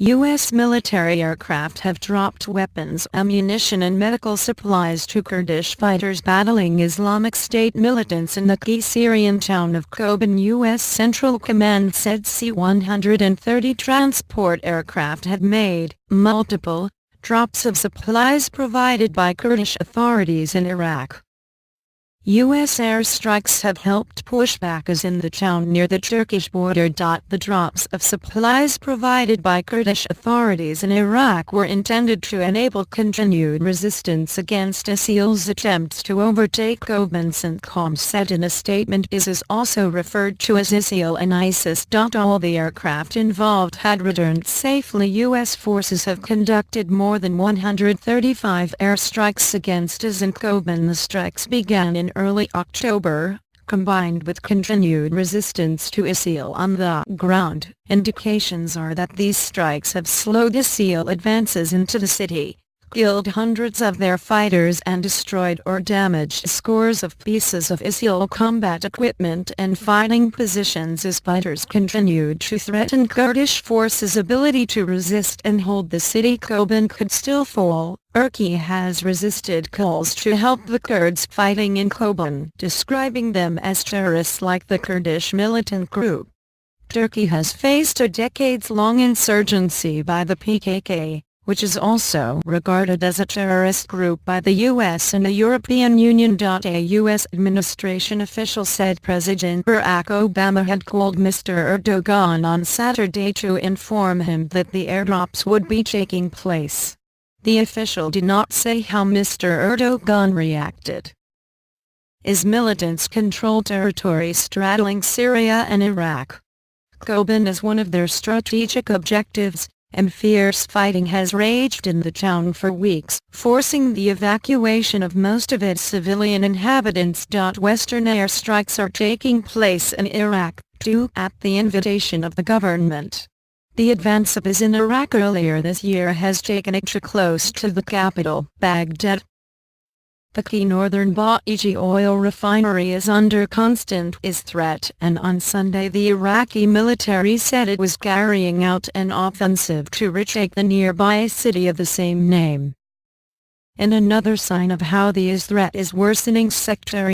U.S. military aircraft have dropped weapons, ammunition and medical supplies to Kurdish fighters battling Islamic State militants in the key Syrian town of Kobane. U.S. Central Command said C-130 transport aircraft had made multiple drops of supplies provided by Kurdish authorities in Iraq. U.S. airstrikes have helped pushbackers in the town near the Turkish border. The drops of supplies provided by Kurdish authorities in Iraq were intended to enable continued resistance against ISIL's attempts to overtake Kobane. CENTCOM said in a statement. ISIS also referred to as ISIL and ISIS. All the aircraft involved had returned safely. U.S. forces have conducted more than 135 airstrikes against ISIL in Kobane. The strikes began in early October, combined with continued resistance to ISIL on the ground. Indications are that these strikes have slowed ISIL advances into the city, killed hundreds of their fighters and destroyed or damaged scores of pieces of ISIL combat equipment and fighting positions as fighters continued to threaten Kurdish forces' ability to resist and hold the city. Kobane could still fall. Turkey has resisted calls to help the Kurds fighting in Kobane, describing them as terrorists like the Kurdish militant group. Turkey has faced a decades-long insurgency by the PKK, which is also regarded as a terrorist group by the U.S. and the European Union.A US administration official said. President Barack Obama had called Mr Erdogan on Saturday to inform him that the airdrops would be taking place. The official did not say how Mr Erdogan reacted. IS militants control territory straddling Syria and Iraq. Kobane is one of their strategic objectives, and fierce fighting has raged in the town for weeks, forcing the evacuation of most of its civilian inhabitants. Western airstrikes are taking place in Iraq, too, at the invitation of the government. The advance of IS in Iraq earlier this year has taken it too close to the capital, Baghdad. The key northern Baghdad oil refinery is under constant IS threat, and on Sunday the Iraqi military said it was carrying out an offensive to retake the nearby city of the same name. In another sign of how the IS threat is worsening, sectarian